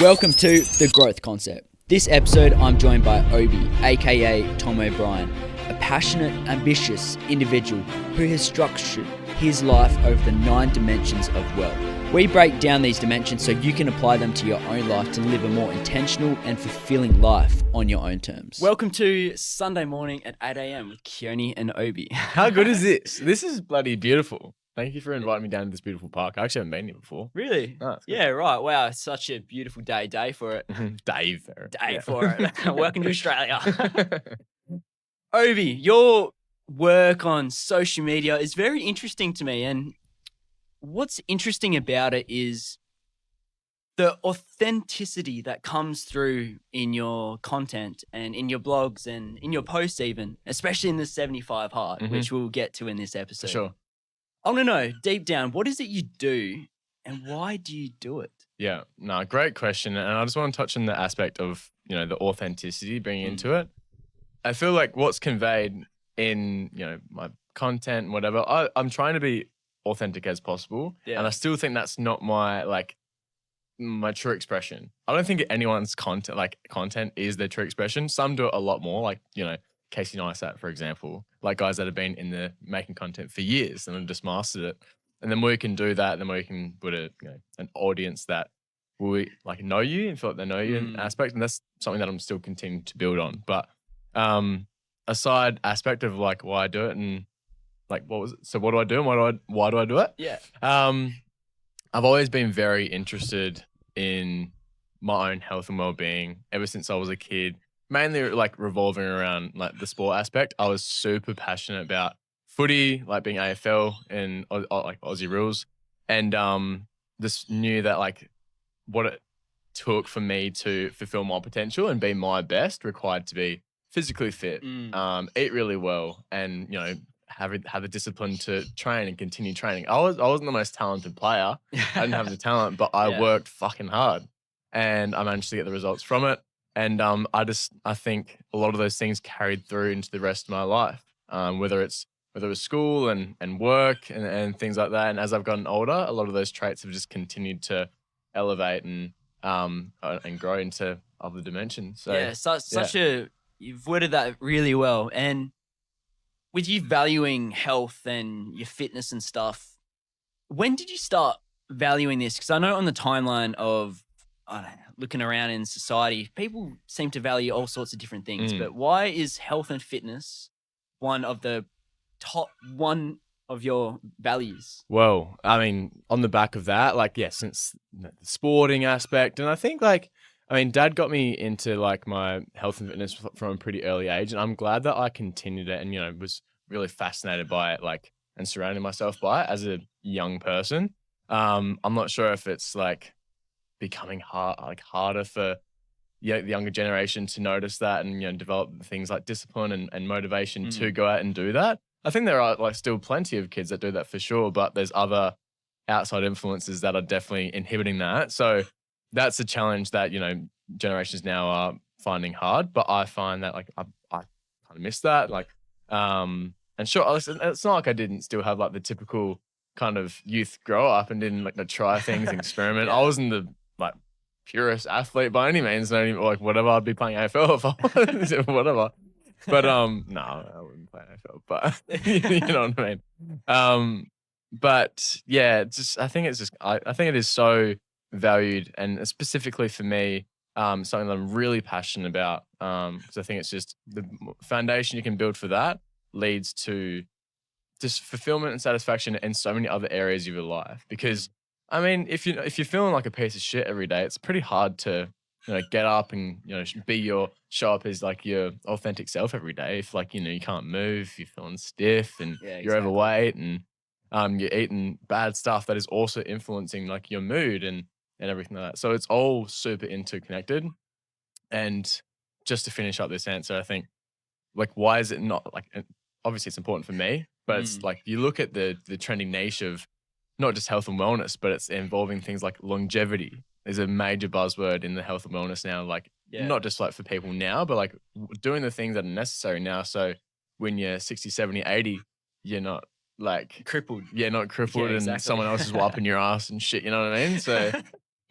Welcome to The Growth Concept. This episode, I'm joined by Obie, aka Tom O'Brien, a passionate, ambitious individual who has structured his life over the 9 dimensions of wealth. We break down these dimensions so you can apply them to your own life to live a more intentional and fulfilling life on your own terms. Welcome to Sunday morning at 8 a.m. with Keone and Obie. How good is this? This is bloody beautiful. Thank you for inviting me down to this beautiful park. I actually haven't been here before. Really? Oh, yeah, right. Wow, it's such a beautiful day for it. For it. Welcome to Australia. Obie, your work on social media is very interesting to me, and what's interesting about it is the authenticity that comes through in your content and in your blogs and in your posts even, especially in the 75 Hard, which we'll get to in this episode. For sure. I want to know, deep down, what is it you do and why do you do it? Yeah, no, great question. And I just want to touch on the aspect of, the authenticity bringing into it. I feel like what's conveyed in, my content and whatever, I'm trying to be authentic as possible. Yeah. And I still think that's not my true expression. I don't think anyone's content is their true expression. Some do it a lot more, Casey Neistat, for example, like guys that have been in the making content for years and have just mastered it. And the more you can do that, the more you can put an audience that will know you and feel like they know you in aspect. And that's something that I'm still continuing to build on. But a side aspect of why I do it and what was it? So what do I do and why do I do it? Yeah. I've always been very interested in my own health and well-being ever since I was a kid. Mainly revolving around the sport aspect. I was super passionate about footy, being AFL and Aussie rules, and just knew that what it took for me to fulfill my potential and be my best required to be physically fit, eat really well, and have the discipline to train and continue training. I wasn't the most talented player. I didn't have the talent, but I worked fucking hard, and I managed to get the results from it. And I think a lot of those things carried through into the rest of my life, whether it was school and work and things like that. And as I've gotten older, a lot of those traits have just continued to elevate and grow into other dimensions. So you've worded that really well. And with you valuing health and your fitness and stuff, when did you start valuing this? Because I know on the timeline of looking around in society, people seem to value all sorts of different things. But why is health and fitness one of your values? Well, I mean, on the back of that, since the sporting aspect, and I think Dad got me into my health and fitness from a pretty early age, and I'm glad that I continued it and was really fascinated by it, and surrounding myself by it as a young person. I'm not sure if it's becoming harder for the younger generation to notice that and develop things like discipline and motivation to go out and do that. I think there are still plenty of kids that do that for sure, but there's other outside influences that are definitely inhibiting that. So that's a challenge that generations now are finding hard. But I find that I kind of miss that. And sure, it's not like I didn't still have the typical kind of youth grow up and didn't try things and experiment. I wasn't the purest athlete by any means. Whatever, I'd be playing AFL if I wanted, whatever. But no, I wouldn't play AFL. But you know what I mean. But yeah, I think it is so valued, and specifically for me, something that I'm really passionate about. Because I think it's just the foundation you can build for that leads to just fulfillment and satisfaction in so many other areas of your life. Because if you're feeling like a piece of shit every day, it's pretty hard to get up and show up as your authentic self every day. If you can't move, you're feeling stiff and you're overweight and you're eating bad stuff that is also influencing your mood and everything like that. So it's all super interconnected. And just to finish up this answer, I think why is it not obviously it's important for me, but it's you look at the trending niche of not just health and wellness, but it's involving things like longevity. There's a major buzzword in the health and wellness now, not just for people now, but doing the things that are necessary now. So when you're 60, 70, 80, you're not crippled. Yeah, not crippled and someone else is wiping your ass and shit, you know what I mean? So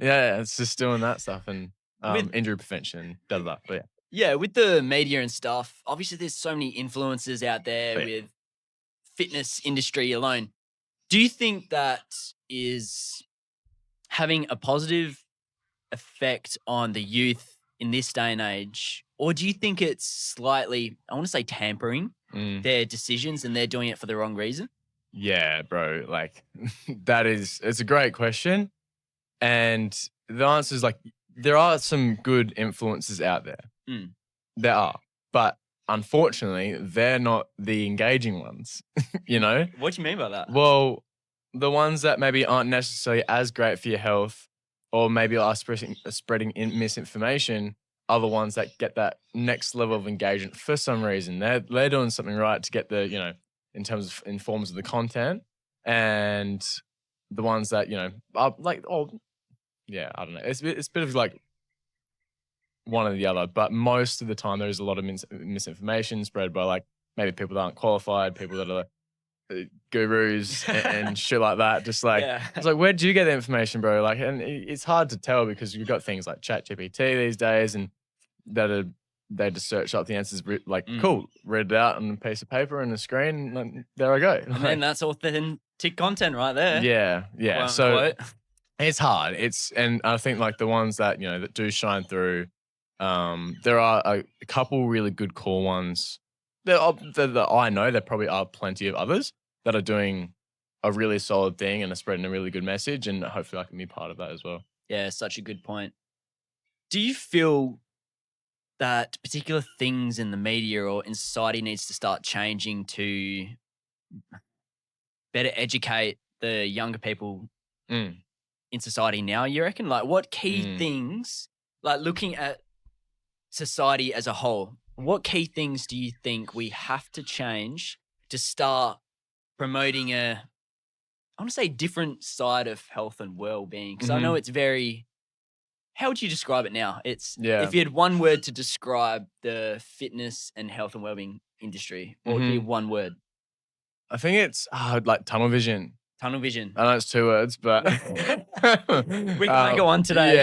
Yeah, it's just doing that stuff and With injury prevention, da da da. But yeah, Yeah, with the media and stuff, obviously there's so many influencers out there but yeah. with fitness industry alone. Do you think that is having a positive effect on the youth in this day and age? Or do you think it's slightly, I want to say, tampering Mm. their decisions and they're doing it for the wrong reason? Yeah, bro. Like it's a great question. And the answer is like there are some good influences out there. Mm. There are. But unfortunately, they're not the engaging ones, you know? What do you mean by that? Well, the ones that maybe aren't necessarily as great for your health or maybe are spreading misinformation are the ones that get that next level of engagement for some reason. They're doing something right to get the, in terms of in forms of the content, and the ones that, are like, oh, yeah, I don't know. It's a bit of like one or the other, but most of the time there's a lot of misinformation spread by like maybe people that aren't qualified, people that are gurus and shit like that. Just like, Yeah. it's like, where do you get the information, bro? Like, and it's hard to tell because you've got things like ChatGPT these days, and they just search up the answers, like, cool, read it out on a piece of paper and a screen, and there I go. And then that's authentic content right there. Yeah, yeah. Quote, So unquote. it's hard. And I think like the ones that that do shine through, there are a couple really good core ones. That I know there probably are plenty of others that are doing a really solid thing and are spreading a really good message, and hopefully I can be part of that as well. Yeah, such a good point. Do you feel that particular things in the media or in society needs to start changing to better educate the younger people Mm. in society now, you reckon? Like, what key Mm. things, like looking at society as a whole, what key things do you think we have to change to start promoting I want to say, different side of health and well-being? Because I know it's very, how would you describe it now? It's, if you had one word to describe the fitness and health and well-being industry, what would be one word? I think it's like tunnel vision. Tunnel vision. I know it's 2 words, but We can make it one today.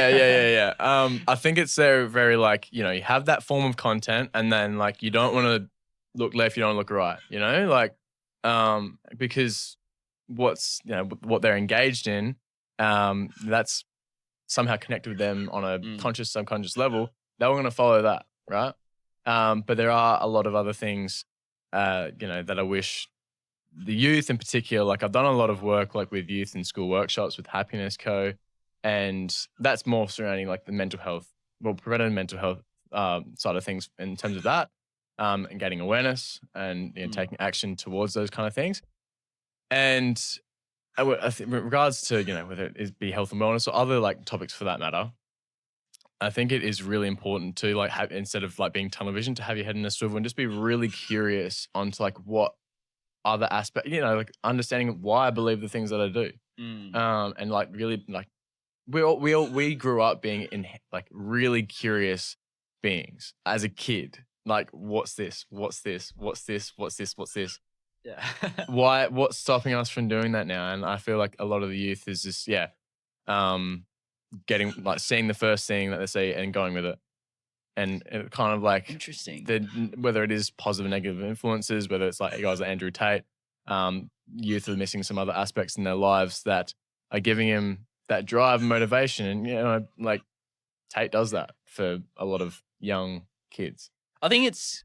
Yeah. I think it's very like, you have that form of content, and then like you don't want to look left, you don't look right, like because what they're engaged in, that's somehow connected with them on a conscious, subconscious level. They're going to follow that, right? But there are a lot of other things, that I wish the youth in particular, like I've done a lot of work like with youth and school workshops with Happiness Co. And that's more surrounding like the mental health, preventative mental health side of things in terms of that, and getting awareness and taking action towards those kind of things. And I think in regards to, whether it is be health and wellness or other like topics for that matter, I think it is really important to like have, instead of like being tunnel vision, to have your head in a swivel and just be really curious onto like what other aspect, like understanding why I believe the things that I do. And like really like we grew up being in like really curious beings as a kid. Like, what's this? What's this? What's this? What's this? What's this? Yeah. What's stopping us from doing that now? And I feel like a lot of the youth is just, getting like seeing the first thing that they see and going with it. And it kind of like Interesting. whether it is positive and negative influences, whether it's like guys like Andrew Tate, youth are missing some other aspects in their lives that are giving him that drive and motivation. And, like Tate does that for a lot of young kids. I think it's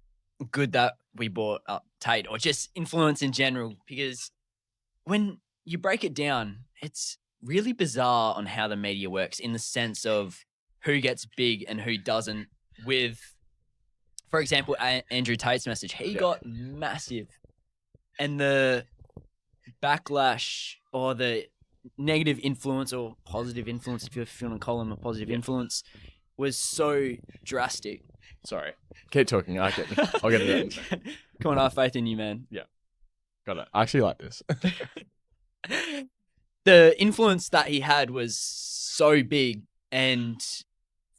good that we brought up Tate or just influence in general, because when you break it down, it's really bizarre on how the media works in the sense of who gets big and who doesn't. With, for example, Andrew Tate's message, he got massive, and the backlash or the negative influence or positive influence, if you're feeling column a positive influence, was so drastic. Sorry, keep talking. I'll get it. Come on, I have faith in you, man. Yeah, got it. I actually like this. The influence that he had was so big, and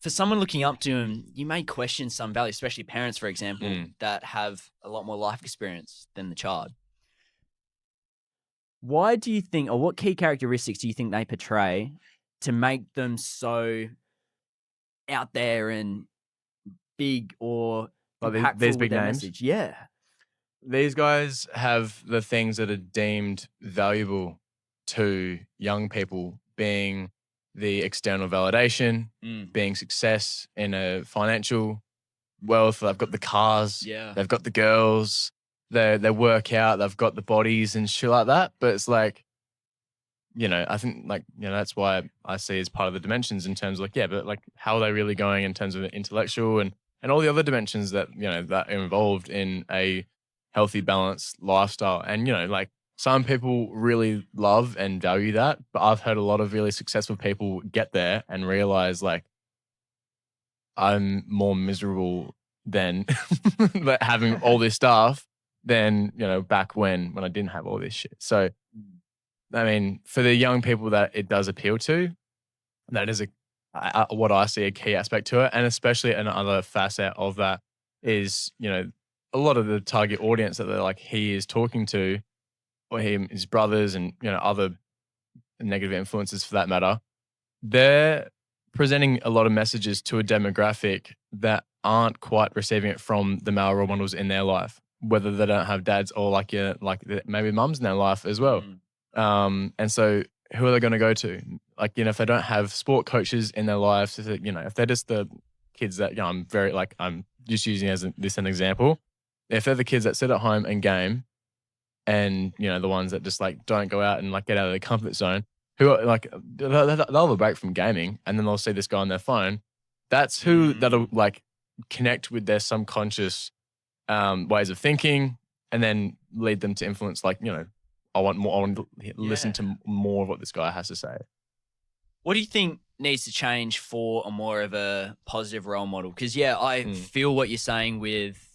for someone looking up to him, you may question some value, especially parents, for example, that have a lot more life experience than the child. Why do you think, or what key characteristics do you think they portray to make them so out there and big or Like impactful these with big their names. message? Yeah. These guys have the things that are deemed valuable to young people, being the external validation, being success in a financial wealth. They've got the cars, Yeah. they've got the girls, they work out, they've got the bodies and shit like that. But it's like, I think that's why I see as part of the dimensions in terms of but like how are they really going in terms of intellectual and all the other dimensions that, that are involved in a healthy, balanced lifestyle. And, like some people really love and value that, but I've heard a lot of really successful people get there and realize like, I'm more miserable than like having all this stuff than, back when I didn't have all this shit. So, I mean, for the young people that it does appeal to, that is what I see a key aspect to it. And especially another facet of that is, a lot of the target audience that he is talking to, or his brothers and, other negative influences for that matter, they're presenting a lot of messages to a demographic that aren't quite receiving it from the male role models in their life, whether they don't have dads or maybe mums in their life as well. And so who are they going to go to? If they don't have sport coaches in their lives, if they're just the kids that, I'm just using this an example. If they're the kids that sit at home and game and, the ones that just don't go out and get out of their comfort zone, who are they'll have a break from gaming and then they'll see this guy on their phone. That's who that'll connect with their subconscious ways of thinking and then lead them to influence I want to listen to more of what this guy has to say. What do you think needs to change for a more of a positive role model? Because, I feel what you're saying with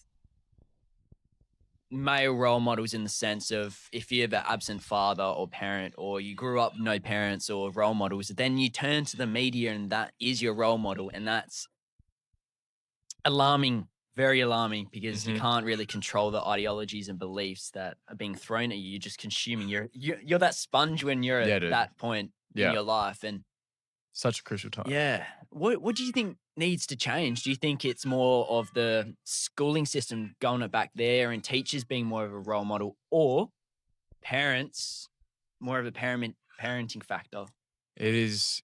male role models in the sense of if you have an absent father or parent or you grew up no parents or role models, then you turn to the media and that is your role model. And that's alarming, very alarming, because you can't really control the ideologies and beliefs that are being thrown at you. You're just consuming. You're that sponge when you're at that point in your life. And such a crucial time. Yeah. What do you think needs to change? Do you think it's more of the schooling system going it back there and teachers being more of a role model, or parents more of a parenting factor? It is.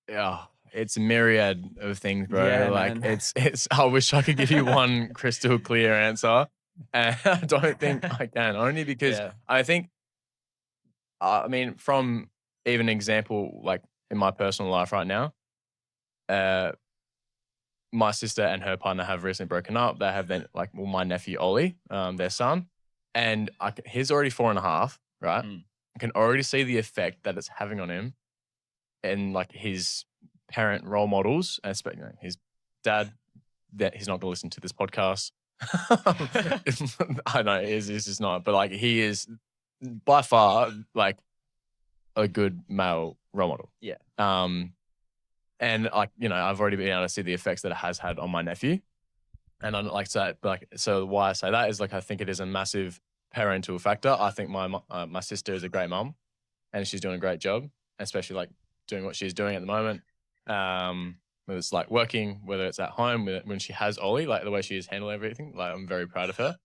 It's a myriad of things, bro. Yeah, it's. I wish I could give you one crystal clear answer, and I don't think I can. Only because I think. I mean, from even example, in my personal life right now, my sister and her partner have recently broken up. They have then my nephew Ollie, their son, and he's already 4.5, right? I can already see the effect that it's having on him, and his parent role models, especially his dad. That he's not going to listen to this podcast. I know he's just not, but he is by far a good male role model. Yeah. And I've already been able to see the effects that it has had on my nephew. And I'm so why I say that is I think it is a massive parental factor. I think my sister is a great mom and she's doing a great job, especially doing what she's doing at the moment. Whether it's working, whether it's at home, when she has Ollie, the way she has handled everything, I'm very proud of her.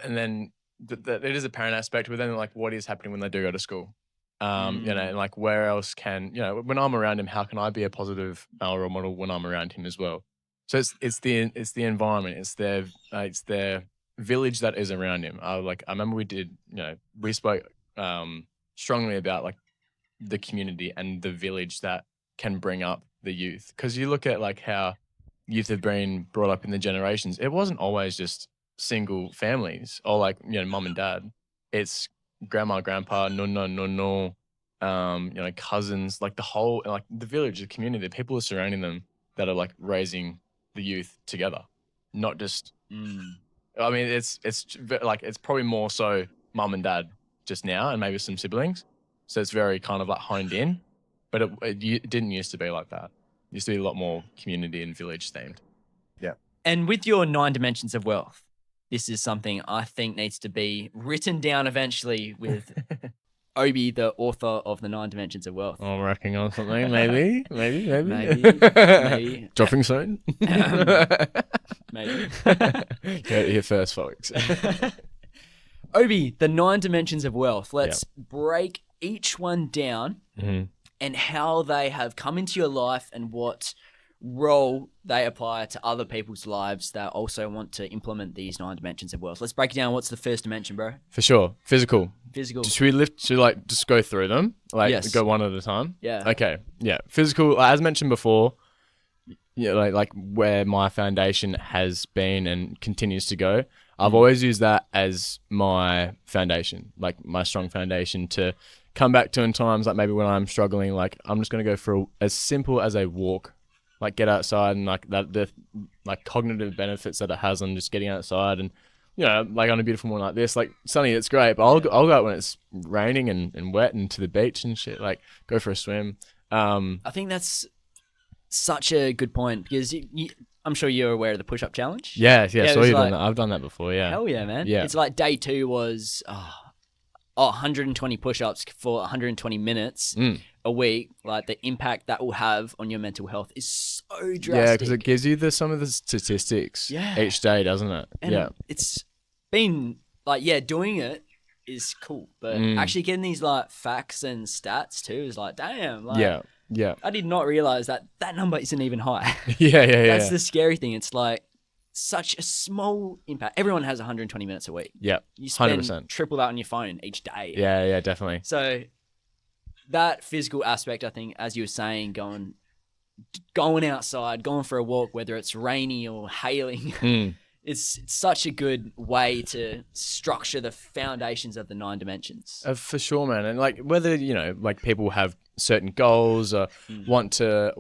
And then it is a parent aspect, but then what is happening when they do go to school? And where else can, when I'm around him, how can I be a positive male role model when I'm around him as well? So it's the environment, it's their village that is around him. I remember we spoke strongly about the community and the village that can bring up the youth. Because you look at how youth have been brought up in the generations, it wasn't always just single families or mum and dad. It's grandma, grandpa, no, cousins, the whole, the village, the community, the people are surrounding them that are raising the youth together, not just. I mean, it's probably more so mum and dad just now, and maybe some siblings. So it's very kind of honed in, but it didn't used to be like that. It used to be a lot more community and village themed. Yeah. And with your 9 dimensions of wealth, this is something I think needs to be written down eventually with Obie, the author of the 9 Dimensions of Wealth. I'm working on something. Maybe. Maybe. Dropping soon. Maybe. Go here first, folks. Obie, the 9 Dimensions of Wealth. Let's break each one down and how they have come into your life and what role they apply to other people's lives that also want to implement these 9 dimensions of wealth. Let's break it down. What's the first dimension, bro? For sure. Physical. Should we just go through them? Yes. Go one at a time? Yeah. Okay. Yeah. Physical, as mentioned before, like where my foundation has been and continues to go. I've always used that as my foundation, like my strong foundation to come back to in times like maybe when I'm struggling, like I'm just going to go for as simple as a walk. Like get outside and like that the like cognitive benefits that it has on just getting outside and like on a beautiful morning like this, like sunny, it's great. But I'll go out when it's raining and wet and to the beach and shit. Like go for a swim. I think that's such a good point because I'm sure you're aware of the push-up challenge. Yeah. Saw you doing that. I've done that before. Yeah. Hell yeah, man. Yeah. It's like day 2 was 120 push-ups for 120 minutes. A week, like the impact that will have on your mental health is so drastic. Yeah, because it gives you some of the statistics each day, doesn't it? And it's been like, doing it is cool, but actually getting these like facts and stats too is like, damn. Like, yeah. I did not realize that number isn't even high. Yeah. That's the scary thing. It's like such a small impact. Everyone has 120 minutes a week. Yeah, you spend 100%. triple that on your phone each day. Yeah, definitely. So that physical aspect, I think, as you were saying, going outside, going for a walk, whether it's rainy or hailing, it's such a good way to structure the foundations of the 9 dimensions. For sure, man. And like whether like people have certain goals or want a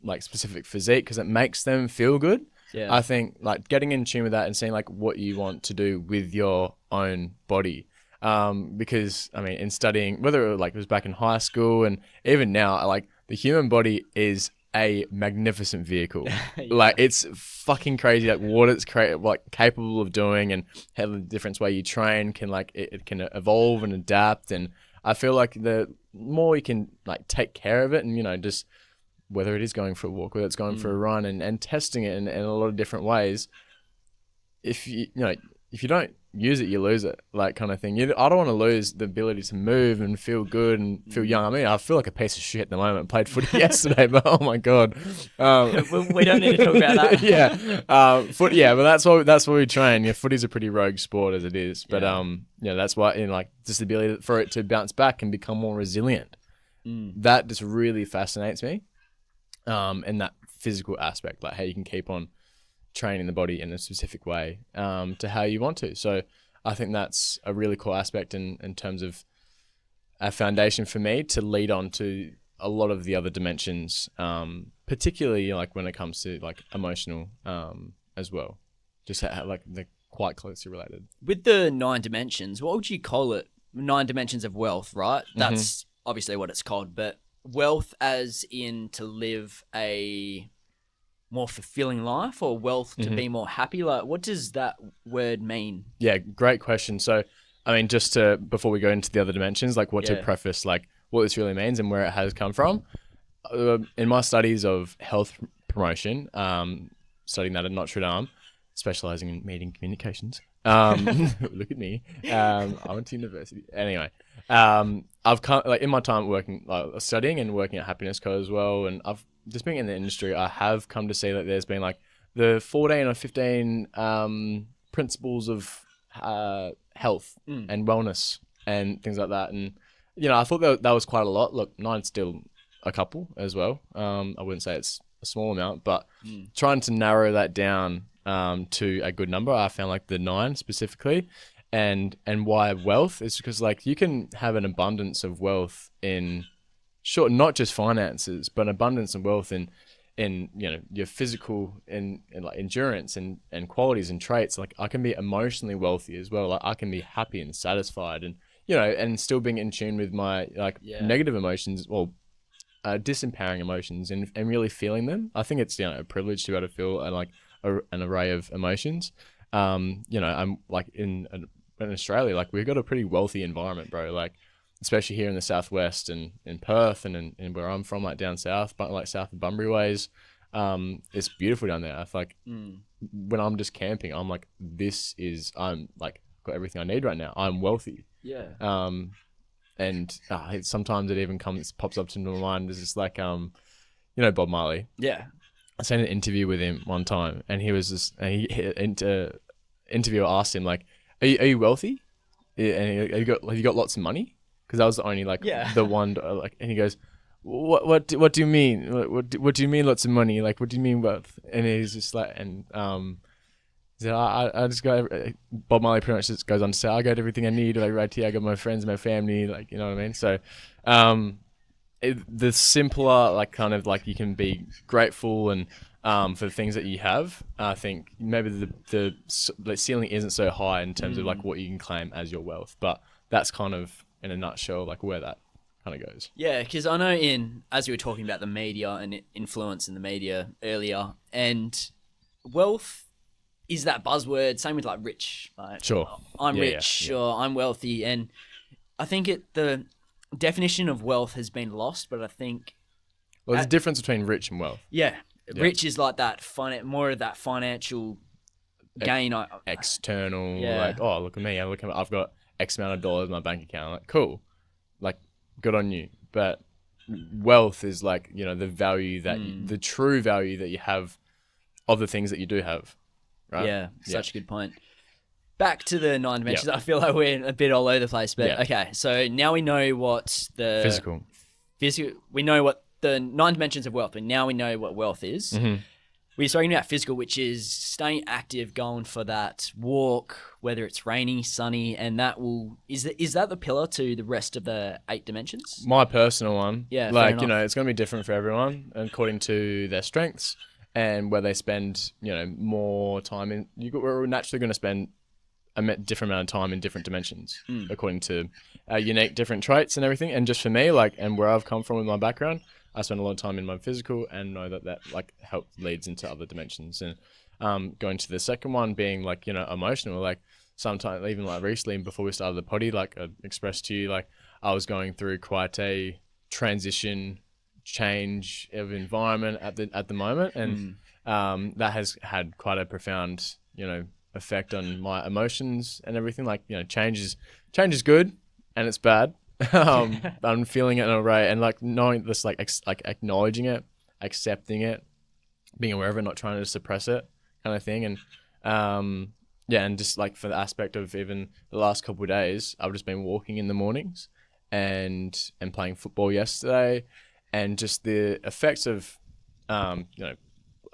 like specific physique because it makes them feel good. Yeah. I think like getting in tune with that and seeing like what you want to do with your own body. Because I mean, in studying, whether it was back in high school and even now, like the human body is a magnificent vehicle. Like it's fucking crazy, like what it's capable of doing and how the different way you train can it can evolve and adapt. And I feel like the more you can like take care of it and just whether it is going for a walk, whether it's going for a run and testing it in a lot of different ways. If you don't use it, you lose it, like kind of thing. I don't want to lose the ability to move and feel good and feel young. I mean, I feel like a piece of shit at the moment. Played footy yesterday, but oh my god, we don't need to talk about that. But that's what we train. Footy's a pretty rogue sport as it is, but that's why just the ability for it to bounce back and become more resilient. That just really fascinates me, and that physical aspect, like how you can keep on training the body in a specific way to how you want to. So I think that's a really cool aspect in terms of a foundation for me to lead on to a lot of the other dimensions, particularly like when it comes to like emotional as well. Just like they're quite closely related. With the 9 dimensions, what would you call it? 9 dimensions of wealth, right? That's obviously what it's called, but wealth as in to live a more fulfilling life or wealth to be more happy? Like, what does that word mean? Yeah, great question. So, I mean, before we go into the other dimensions, like to preface like what this really means and where it has come from. In my studies of health promotion, studying that at Notre Dame, specializing in media communications. Look at me. I went to university. Anyway, I've come in my time working, studying and working at Happiness Co as well, and I've just being in the industry, I have come to see that there's been like the 14 or 15 principles of health and wellness and things like that. And, I thought that was quite a lot. Look, 9's still a couple as well. I wouldn't say it's a small amount, but trying to narrow that down to a good number, I found like the 9 specifically. And why wealth is because like you can have an abundance of wealth in sure, not just finances, but abundance and wealth in your physical and like endurance and qualities and traits. Like I can be emotionally wealthy as well. Like I can be happy and satisfied and and still being in tune with my negative emotions, disempowering emotions and really feeling them. I think it's a privilege to be able to feel an array of emotions. I'm like in Australia, like we've got a pretty wealthy environment, bro. Like especially here in the southwest and in Perth and where I'm from, like down south, but like south of Bunbury ways, it's beautiful down there. I feel like when I'm just camping, I'm like, I'm like got everything I need right now. I'm wealthy. Yeah. And sometimes it even pops up to my mind. It's just like, you know, Bob Marley. Yeah. I seen an interview with him one time, and he was just, interviewer asked him like, are you wealthy? Yeah, and have you got lots of money? Because that was the only like the one like, and he goes, what do you mean? What do you mean lots of money? Like, what do you mean wealth? And he's just like, and he said, I just got, Bob Marley pretty much just goes on to say, I got everything I need, like right here, I got my friends, my family, like, you know what I mean? So, the simpler, like kind of like you can be grateful and for the things that you have. I think maybe the ceiling isn't so high in terms of like what you can claim as your wealth, but that's kind of in a nutshell like where that kind of goes. Yeah, because I know as we were talking about the media and influence in the media earlier, and wealth is that buzzword. Same with like rich. Like, Sure, I'm rich or I'm wealthy, and I think the definition of wealth has been lost. But I think there's a difference between rich and wealth. Yeah, rich is like that more of that financial gain. External, like, oh, look at me, I've got X amount of dollars in my bank account. Like, cool, like, good on you. But wealth is like, you know, the value that the true value that you have of the things that you do have. Right? Yeah, such a good point. Back to the 9 dimensions. I feel like we're a bit all over the place, but okay. So now we know what the physical. We know what the 9 dimensions of wealth, and now we know what wealth is. Mm-hmm. We're talking about physical, which is staying active, going for that walk, whether it's rainy, sunny, and that is that the pillar to the rest of the 8 dimensions? My personal one. Yeah, like, you know, it's going to be different for everyone according to their strengths and where they spend, you know, more time in. We're naturally going to spend a different amount of time in different dimensions according to unique different traits and everything. And just for me, like, and where I've come from with my background, I spend a lot of time in my physical and know that like leads into other dimensions. And going to the second one being like, you know, emotional, like sometimes even like recently before we started the potty, like I expressed to you, like I was going through quite a change of environment at the moment. And that has had quite a profound, you know, effect on my emotions and everything. Like, you know, change is good and it's bad. I'm feeling it in a way, and like knowing this, like acknowledging it, accepting it, being aware of it, not trying to suppress it, kind of thing. And and just like for the aspect of even the last couple of days, I've just been walking in the mornings and playing football yesterday, and just the effects of you know,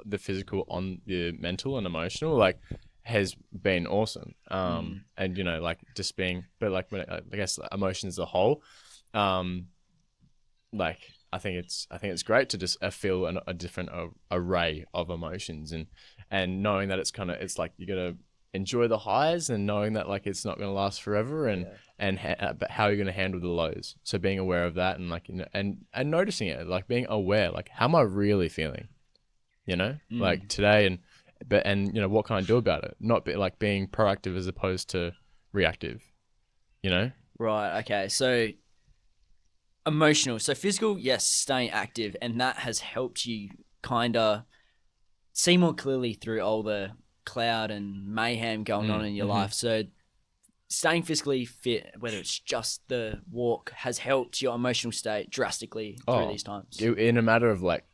the physical on the mental and emotional, like, has been awesome. And you know, like just being, but like when I guess emotions as a whole, like I think it's great to just feel a different array of emotions, and knowing that it's like you gotta enjoy the highs and knowing that like it's not gonna last forever, but how you're gonna handle the lows. So being aware of that, and like, you know, and noticing it, like being aware, like how am I really feeling, you know, like today, and you know, what can I do about it? Not being proactive as opposed to reactive, you know? Right. Okay. So emotional. So physical, yes, staying active, and that has helped you kind of see more clearly through all the cloud and mayhem going on in your life. So staying physically fit, whether it's just the walk, has helped your emotional state drastically through these times. In a matter of like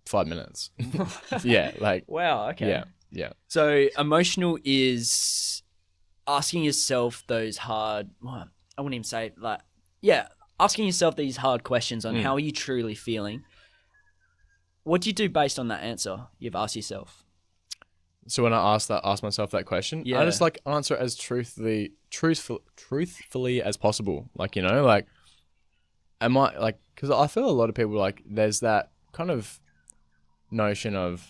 5 minutes. Yeah, like, wow. Okay. Yeah. So emotional is asking yourself those hard, well, I wouldn't even say like, asking yourself these hard questions on how are you truly feeling. What do you do based on that answer you've asked yourself? So when I ask myself that question, I just like answer it as truthfully as possible. Like, you know, like, am I like, because I feel a lot of people, like, there's that kind of notion of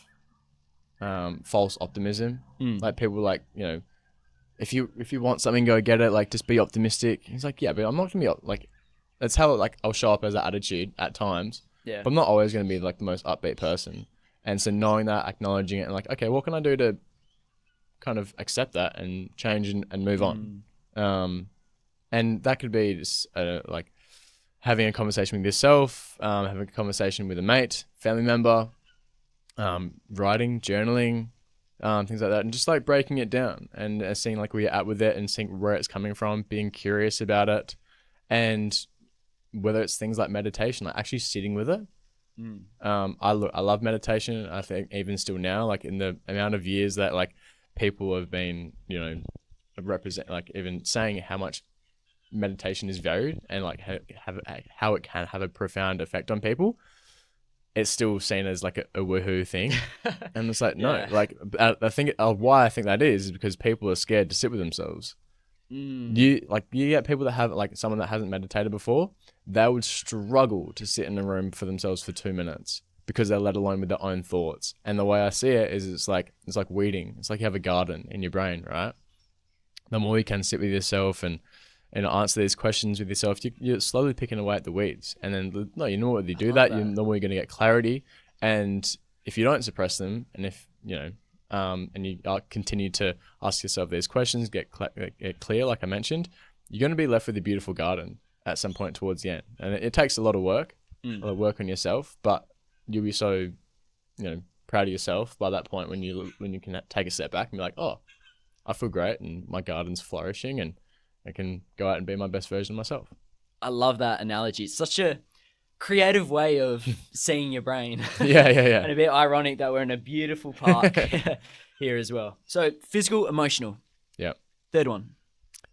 false optimism. Like, people, like, you know, if you want something, go get it. Like, just be optimistic. He's like, yeah, but I'm not gonna be like, that's how like I'll show up as that attitude at times. Yeah. But I'm not always gonna be like the most upbeat person. And so knowing that, acknowledging it, and like, okay, what can I do to kind of accept that and change and move on? And that could be just like having a conversation with yourself, having a conversation with a mate, family member, writing, journaling, things like that, and just like breaking it down and seeing like where you're at with it and seeing where it's coming from, being curious about it, and whether it's things like meditation, like actually sitting with it. I love meditation. I think even still now, like in the amount of years that like people have been, represent, like even saying how much meditation is valued and like how it can have a profound effect on people, it's still seen as like a woohoo thing. And it's like, no, like I think why I think that is because people are scared to sit with themselves. You get people that have like someone that hasn't meditated before, they would struggle to sit in a room for themselves for 2 minutes because they're let alone with their own thoughts. And the way I see it is it's like weeding. It's like you have a garden in your brain, right? The more you can sit with yourself and answer these questions with yourself, you're slowly picking away at the weeds. And then, you know what, you do that, the more you're going to get clarity. And if you don't suppress them, and if, and you continue to ask yourself these questions, get clear, like I mentioned, you're going to be left with a beautiful garden at some point towards the end. And it takes a lot of work, a lot of work on yourself, but you'll be so, proud of yourself by that point when you can take a step back and be like, oh, I feel great and my garden's flourishing and I can go out and be my best version of myself. I love that analogy. It's such a creative way of seeing your brain. Yeah. And a bit ironic that we're in a beautiful park here as well. So physical, emotional. Yeah. Third one.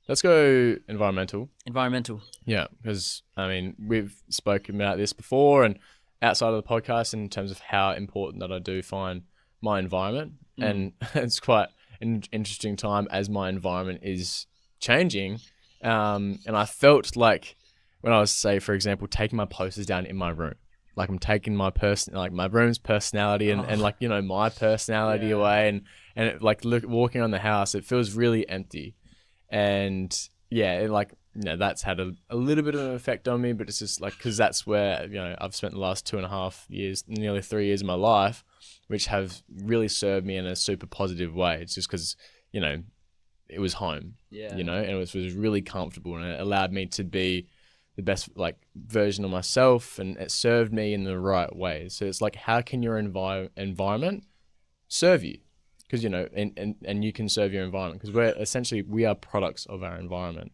Let's go environmental. Environmental. Yeah, because I mean we've spoken about this before and outside of the podcast in terms of how important that I do find my environment, and it's quite an interesting time as my environment is changing, and I felt like when I was, say, for example, taking my posters down in my room, like I'm taking my my room's personality and like my personality away, and it, like walking around the house, it feels really empty, and that's had a little bit of an effect on me, but it's just like because that's where I've spent the last 2.5 years, nearly 3 years of my life, which have really served me in a super positive way. It's just because it was home, and it was really comfortable, and it allowed me to be the best version of myself, and it served me in the right way. So it's like, how can your environment serve you? Because and you can serve your environment, because we are products of our environment.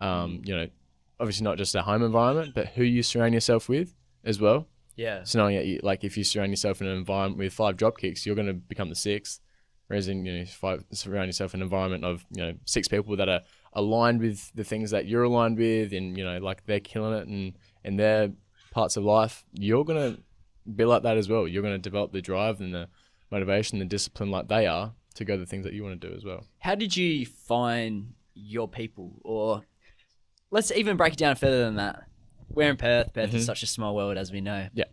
Obviously not just our home environment, but who you surround yourself with as well. Yeah. So knowing that if you surround yourself in an environment with 5 drop kicks, you're going to become the 6th. Whereas surround yourself in an environment of 6 people that are aligned with the things that you're aligned with, and they're killing it and in their parts of life, you're going to be like that as well. You're going to develop the drive and the motivation, the discipline like they are to go the things that you want to do as well. How did you find your people? Or let's even break it down further than that. We're in Perth. Perth is such a small world, as we know. Yeah.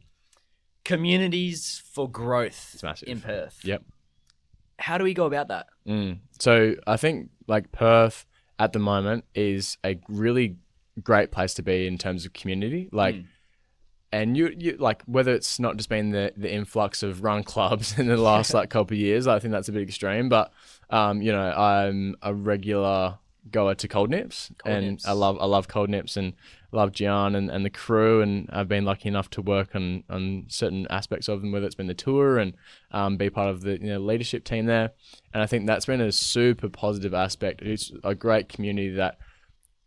Communities for growth in Perth. Yep. How do we go about that? So I think Perth at the moment is a really great place to be in terms of community. And you whether it's not just been the influx of run clubs in the last couple of years, I think that's a bit extreme. But I'm a regular goer to Cold Nips, I love Cold Nips and love Gian and the crew, and I've been lucky enough to work on certain aspects of them, whether it's been the tour and be part of the leadership team there. And I think that's been a super positive aspect. It's a great community that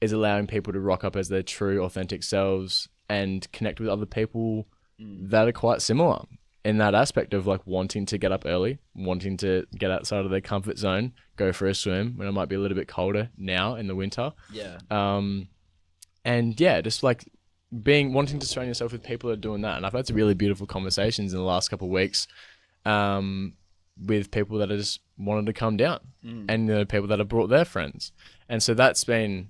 is allowing people to rock up as their true, authentic selves and connect with other people that are quite similar in that aspect of wanting to get up early, wanting to get outside of their comfort zone, go for a swim when it might be a little bit colder now in the winter. Yeah. And yeah, just wanting to surround yourself with people that are doing that. And I've had some really beautiful conversations in the last couple of weeks with people that have just wanted to come down and people that have brought their friends. And so that's been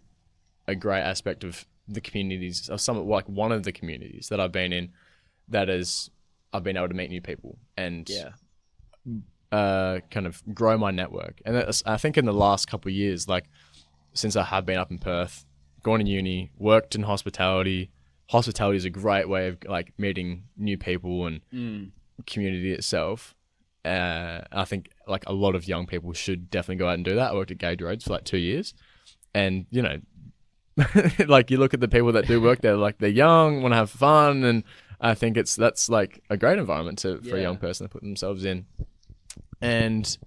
a great aspect of the communities, of one of the communities that I've been in, I've been able to meet new people and kind of grow my network. And I think in the last couple of years, since I have been up in Perth, gone to uni, worked in hospitality. Hospitality is a great way of meeting new people and community itself. I think a lot of young people should definitely go out and do that. I worked at Gage Roads for 2 years, and like you look at the people that do work there, like they're young, want to have fun, and I think that's like a great environment for a young person to put themselves in. And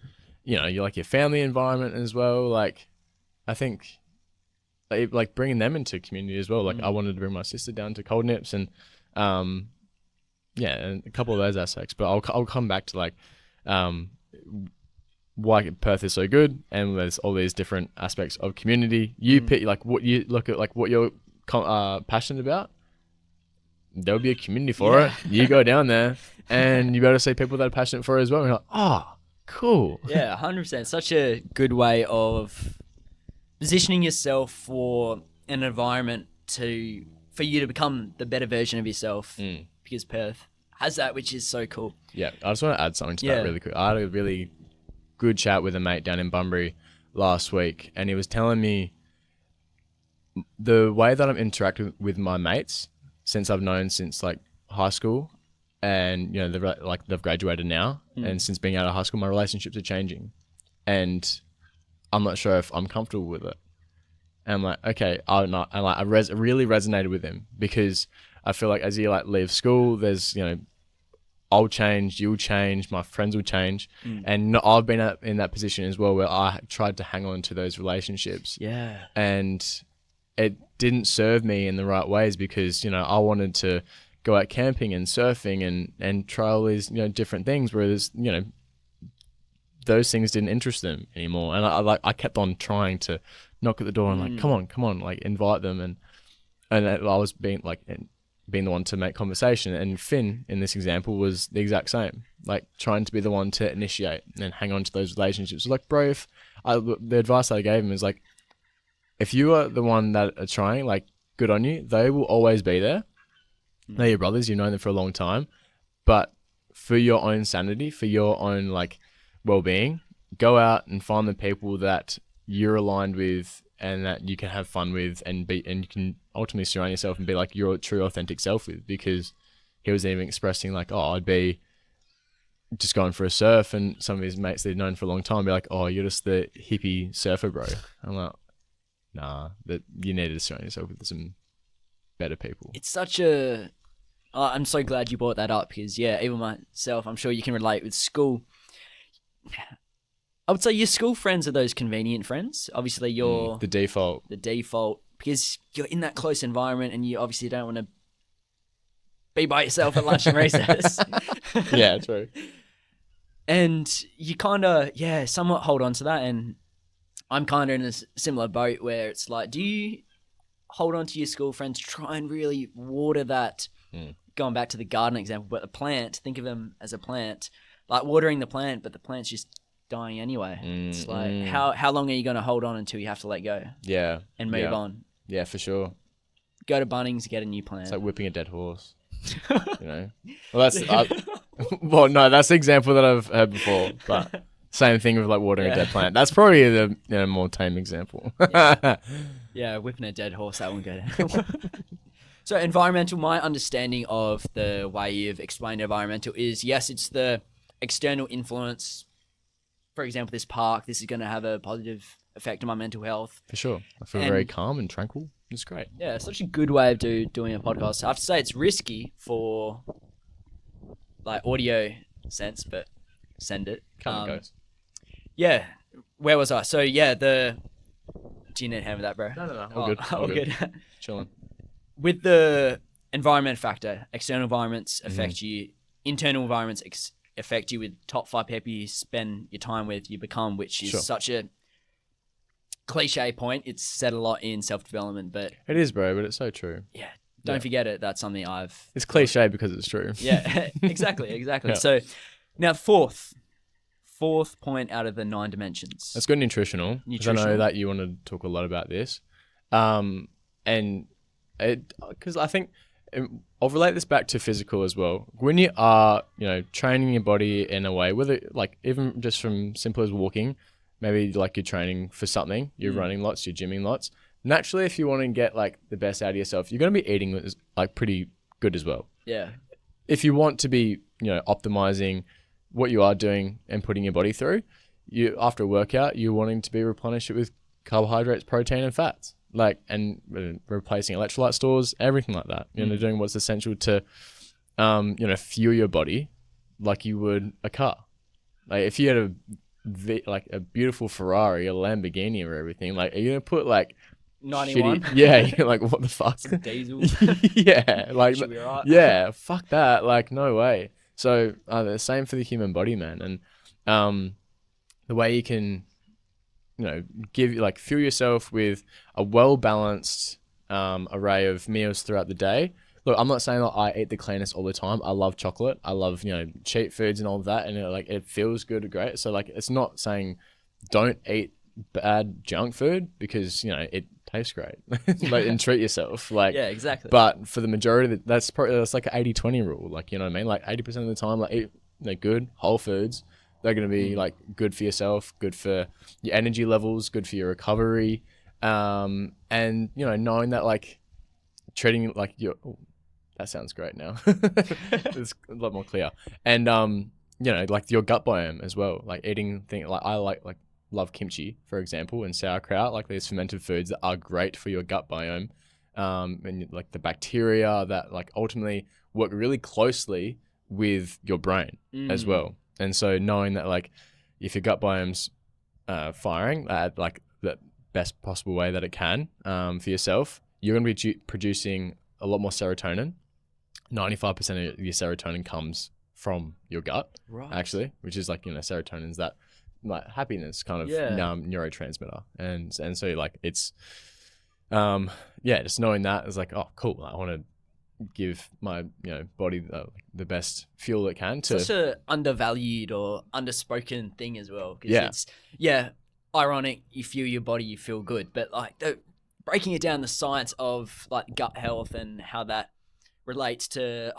you know, you like your family environment as well. Like I think like bringing them into community as well. Like I wanted to bring my sister down to Cold Nips and and a couple of those aspects. But I'll come back to like why Perth is so good, and there's all these different aspects of community. You pick like what you look at, like what you're passionate about. There'll be a community for it. You go down there, and you better see people that are passionate for it as well. And you're like, oh, cool. Yeah, 100%. Such a good way of positioning yourself for an environment for you to become the better version of yourself. Because Perth has that, which is so cool. Yeah, I just want to add something to that really quick. I had a really good chat with a mate down in Bunbury last week, and he was telling me the way that I'm interacting with my mates since I've known since like high school, and you know they've graduated now, and since being out of high school, my relationships are changing, and I'm not sure if I'm comfortable with it. And I'm like, okay, I'm not. And like, really resonated with him because I feel like as you like leave school, there's, you know, I'll change, you'll change, my friends will change. And I've been in that position as well where I tried to hang on to those relationships. Yeah. And it didn't serve me in the right ways because, you know, I wanted to go out camping and surfing and try all these, you know, different things, whereas, you know, those things didn't interest them anymore. And I kept on trying to knock at the door and like, come on, like invite them. And I was being the one to make conversation. And Finn, in this example, was the exact same, like trying to be the one to initiate and hang on to those relationships. So like, bro, the advice I gave him is like, if you are the one that are trying, like, good on you. They will always be there. They're your brothers. You've known them for a long time. But for your own sanity, for your own like well-being, go out and find the people that you're aligned with and that you can have fun with and you can ultimately surround yourself and be like your true authentic self with. Because he was even expressing like, oh, I'd be just going for a surf, and some of his mates they'd known for a long time be like, oh, you're just the hippie surfer bro. I'm like, nah, that you need to surround yourself with some better people. It's such a I'm so glad you brought that up because yeah, even myself, I'm sure you can relate with school. I would say your school friends are those convenient friends. Obviously, you're the default because you're in that close environment and you obviously don't want to be by yourself at lunch and recess. Yeah, true. And you kind of, somewhat hold on to that. And I'm kind of in a similar boat where it's like, do you hold on to your school friends, try and really water that, going back to the garden example, but the plant, think of them as a plant, like watering the plant, but the plant's just dying anyway. It's like, how long are you going to hold on until you have to let go? Yeah. And move on. Yeah, for sure. Go to Bunnings, get a new plant. It's like whipping a dead horse. You know? Well, well, no, that's the example that I've heard before, but same thing with like watering a dead plant. That's probably the more tame example. Yeah, whipping a dead horse, that won't go down. So environmental, my understanding of the way you've explained environmental is, yes, it's the external influence. For example, this park, this is going to have a positive effect on my mental health. For sure. I feel very calm and tranquil. It's great. Yeah, it's such a good way of doing a podcast. I have to say it's risky for like audio sense, but send it. Come and goes. Yeah. Where was I? So yeah, do you need a hand with that, bro? No. All good. Chilling. With the environment factor, external environments affect you, internal environments affect you with top 5 people you spend your time with, you become, which is such a cliche point. It's said a lot in self-development, but... It is, bro, but it's so true. Yeah. Don't forget it. That's something I've... It's cliche because it's true. Yeah, exactly. Yeah. So now fourth point out of the 9 dimensions. Let's go nutritional. Because I know that you want to talk a lot about this. Because I think... I'll relate this back to physical as well. When you are, you know, training your body in a way, whether like even just from simple as walking, maybe like you're training for something, you're running lots, you're gymming lots. Naturally, if you want to get like the best out of yourself, you're going to be eating like pretty good as well. Yeah. If you want to be, you know, optimizing what you are doing and putting your body through, after a workout, you're wanting to be replenished with carbohydrates, protein, and fats. like, and replacing electrolyte stores, everything like that. You know, doing what's essential to, you know, fuel your body like you would a car. Like if you had like a beautiful Ferrari, a Lamborghini or everything, like are you going to put like 91? Yeah, you're like, what the fuck? Some diesel. Yeah, like, Should be right. yeah, fuck that. Like, no way. So the same for the human body, man. And the way you can, you know, fuel yourself with a well-balanced array of meals throughout the day. Look, I'm not saying that I eat the cleanest all the time. I love chocolate. I love, you know, cheap foods and all of that. And it feels good and great. So like, it's not saying don't eat bad junk food because, you know, it tastes great. Like, and treat yourself. Like, Yeah, exactly. But for the majority, that's like an 80-20 rule. Like, you know what I mean? Like 80% of the time, like eat, you know, good whole foods. They're going to be like good for yourself, good for your energy levels, good for your recovery. And, you know, knowing that like treating like that sounds great now. It's a lot more clear. And, you know, like your gut biome as well, like eating things like I love kimchi, for example, and sauerkraut, like these fermented foods that are great for your gut biome. And like the bacteria that like ultimately work really closely with your brain as well. And so knowing that like if your gut biome's firing at like the best possible way that it can for yourself, you're going to be producing a lot more serotonin. 95% of your serotonin comes from your gut, actually, which is like, you know, serotonin's that like happiness kind of neurotransmitter. And so like it's, just knowing that is like, oh, cool. I want to give my, you know, body the best fuel it can to. Such a undervalued or underspoken thing as well. It's ironic. You fuel your body, you feel good, but like breaking it down, the science of like gut health and how that relates to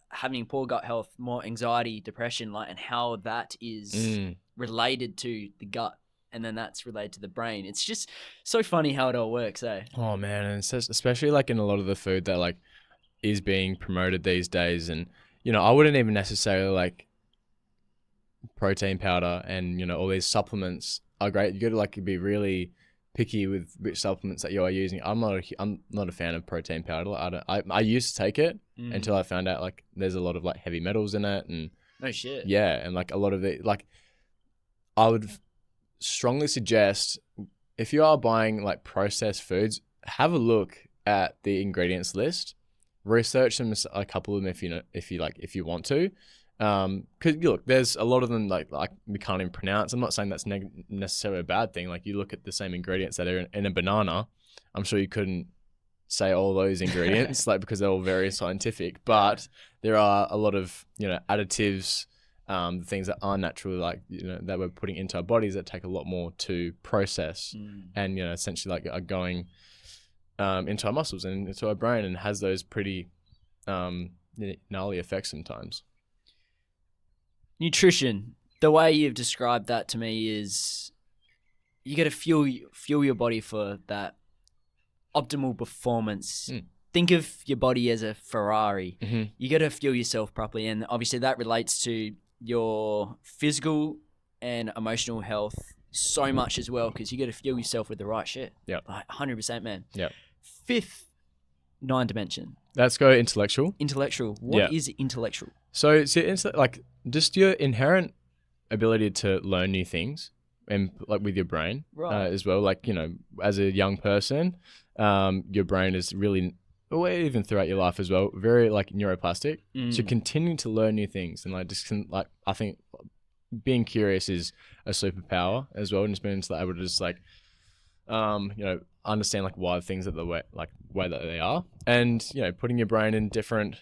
having poor gut health, more anxiety, depression, like, and how that is related to the gut. And then that's related to the brain. It's just so funny how it all works, eh? Oh man, and it's especially like in a lot of the food that like is being promoted these days. And, you know, I wouldn't even necessarily like protein powder and, you know, all these supplements are great. You got to like be really picky with which supplements that you are using. I'm not a fan of protein powder. I used to take it until I found out like there's a lot of like heavy metals in it and no shit. Yeah, and like a lot of it, like I would strongly suggest if you are buying like processed foods, have a look at the ingredients list, research them, a couple of them if you want to. Because look, there's a lot of them like we can't even pronounce. I'm not saying that's necessarily a bad thing. Like you look at the same ingredients that are in a banana, I'm sure you couldn't say all those ingredients like because they're all very scientific. But there are a lot of, you know, additives, things that aren't natural, like, you know, that we're putting into our bodies that take a lot more to process, and, you know, essentially like are going into our muscles and into our brain and has those pretty gnarly effects sometimes. Nutrition, the way you've described that to me is you got to fuel your body for that optimal performance. Think of your body as a Ferrari. You got to fuel yourself properly, and obviously that relates to your physical and emotional health so much as well, because you got to fuel yourself with the right shit. Yeah, like 100%, man. Yeah. Fifth, 9 dimension. Let's go intellectual. What is intellectual? So it's like just your inherent ability to learn new things, and like with your brain as well. Like, you know, as a young person, your brain is really, or even throughout your life as well, very like neuroplastic. So continuing to learn new things and like I think being curious is a superpower as well, and just being able to just like you know, understand like why things are the way that they are, and, you know, putting your brain in different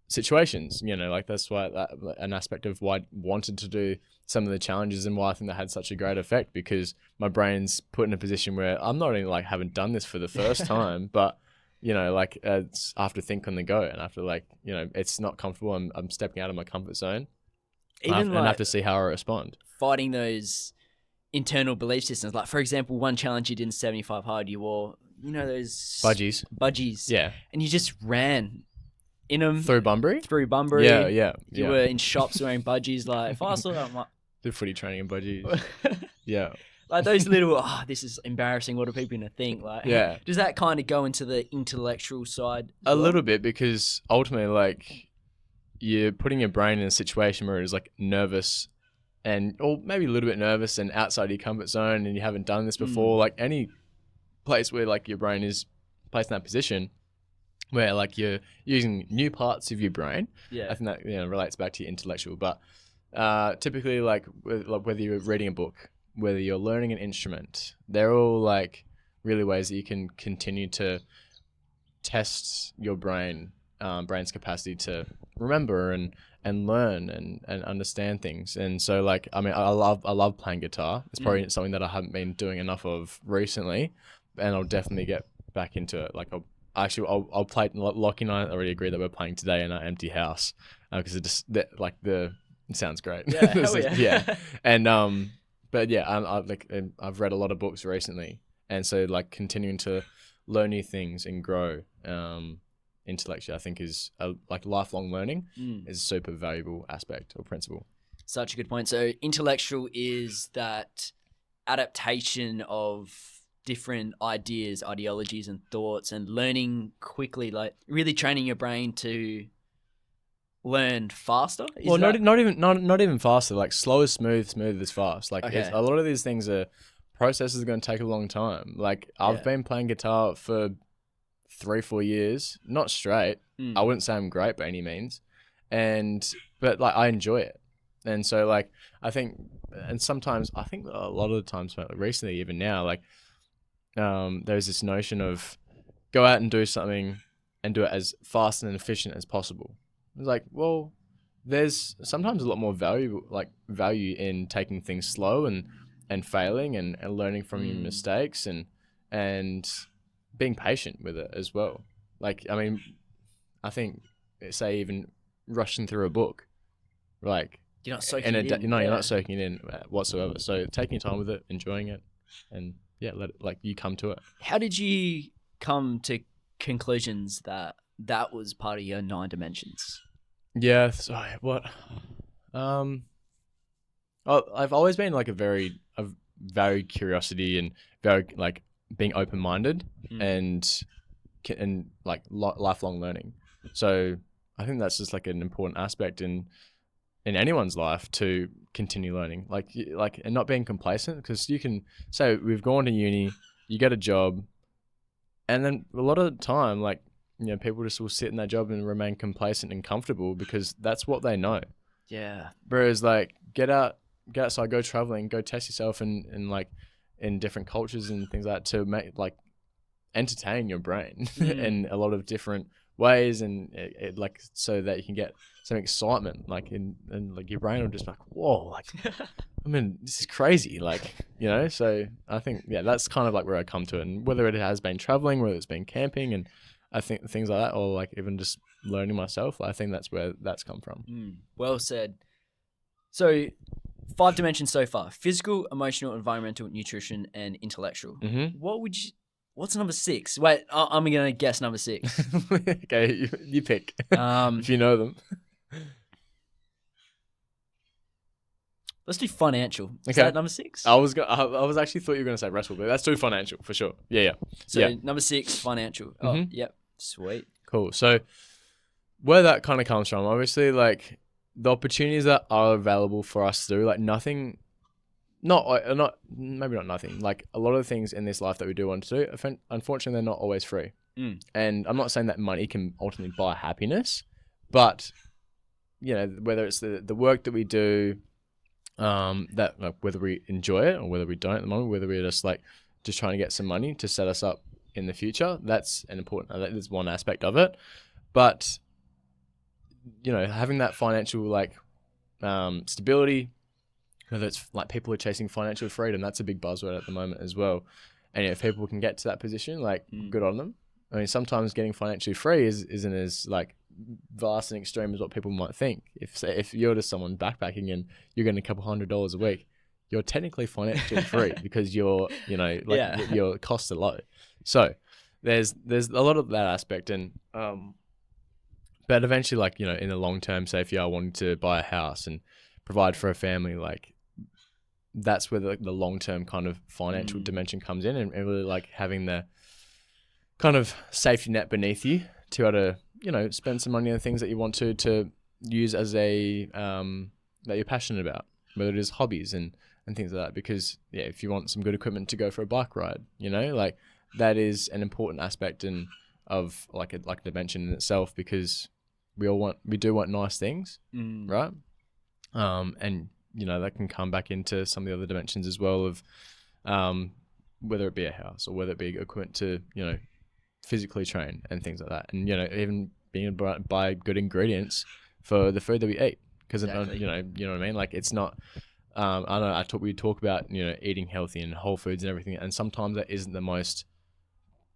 situations, you know, like that's why an aspect of why I wanted to do some of the challenges and why I think that had such a great effect, because my brain's put in a position where I'm not only like haven't done this for the first time, but, you know, like I have to think on the go, and I have to, like, you know, it's not comfortable. I'm stepping out of my comfort zone, and I have to see how I respond. Fighting those internal belief systems. Like, for example, one challenge you did in 75 hard, you wore, you know, those budgies. Yeah. And you just ran in them. Through Bunbury? Yeah. You were in shops wearing budgies. Like, if I saw that, I'm like... Did footy training in budgies. Yeah. Like those little, this is embarrassing. What are people going to think? Like, Yeah. does that kind of go into the intellectual side as A well? little bit, because ultimately, like, you're putting your brain in a situation where it's like nervous or maybe a little bit nervous and outside your comfort zone, and you haven't done this before. Like any place where like your brain is placed in that position where like you're using new parts of your brain. Yeah. I think that relates back to your intellectual. But typically, like whether you're reading a book, whether you're learning an instrument, they're all like really ways that you can continue to test your brain's capacity to remember and learn and understand things. And so like, I mean, I love playing guitar. It's probably something that I haven't been doing enough of recently, and I'll definitely get back into it. Like I'll play. Lockie and I already agreed that we're playing today in our empty house, because it just it sounds great. Yeah, hell yeah. Yeah. And but yeah, I've read a lot of books recently, and so like continuing to learn new things and grow intellectually, I think is like lifelong learning is a super valuable aspect or principle. Such a good point. So intellectual is that adaptation of different ideas, ideologies, and thoughts, and learning quickly, like really training your brain to learn faster. Not even faster. Like slow is smooth, smooth is fast. Like Okay. a lot of these things are processes are going to take a long time. Like I've been playing guitar for 3-4 years, not straight. I wouldn't say I'm great by any means, but like I enjoy it. And so like I think, and sometimes I think a lot of the times, recently even now, like there's this notion of go out and do something and do it as fast and efficient as possible. It's like, well, there's sometimes a lot more value in taking things slow and failing and learning from your mistakes and being patient with it as well. Like, I mean, I think, say, even rushing through a book, like you're not soaking it in. You're not soaking it in whatsoever. So taking your time with it, enjoying it, and let it, like, you come to it. How did you come to conclusions that was part of your 9 dimensions? Yeah. So what? I've always been like a very curiosity and very like being open-minded and like lifelong learning. So I think that's just like an important aspect in anyone's life to continue learning, and not being complacent, because you can say we've gone to uni, you get a job, and then a lot of the time, like, people just will sit in that job and remain complacent and comfortable because that's what they know. Yeah. Whereas like get outside, go traveling, go test yourself in like in different cultures and things like that to make like entertain your brain in a lot of different ways, and it like so that you can get some excitement, like and like your brain will just be like, whoa, like I mean, this is crazy, like, so I think that's kind of like where I come to it. And whether it has been traveling, whether it's been camping, and I think things like that, or like even just learning myself, I think that's where that's come from. Well said. So 5 dimensions so far: physical, emotional, environmental, nutrition, and intellectual. What's number 6? Wait, I'm gonna guess number 6. Okay, you pick. If you know them. Let's do financial. Is Okay. that number 6? I was actually thought you were gonna say wrestle, but let's do financial for sure. Yeah. So number 6, financial. Oh, yep. Sweet. Cool. So where that kind of comes from, obviously, like the opportunities that are available for us to do, like nothing, maybe not nothing, like a lot of the things in this life that we do want to do, unfortunately, they're not always free. And I'm not saying that money can ultimately buy happiness, but whether it's the work that we do, that like whether we enjoy it or whether we don't at the moment, whether we're just trying to get some money to set us up in the future, that's that is one aspect of it. But having that financial stability, whether it's like people are chasing financial freedom, that's a big buzzword at the moment as well. And if people can get to that position, like good on them. I mean, sometimes getting financially free isn't as like vast and extreme as what people might think. If you're just someone backpacking and you're getting a couple $100 a week, you're technically financially free because your costs are low. So there's a lot of that aspect, and but eventually, in the long term, say if you are wanting to buy a house and provide for a family, like that's where the long-term kind of financial dimension comes in, and really like having the kind of safety net beneath you to be able to, spend some money on things that you want to use as a that you're passionate about, whether it is hobbies and things like that. Because if you want some good equipment to go for a bike ride, like that is an important aspect of like a dimension in itself, because we do want nice things, right? And that can come back into some of the other dimensions as well of whether it be a house or whether it be equipment to physically train and things like that, and even being able to buy good ingredients for the food that we eat, because Exactly. you know what I mean. Like it's not. I don't know. We talk about eating healthy and whole foods and everything, and sometimes that isn't the most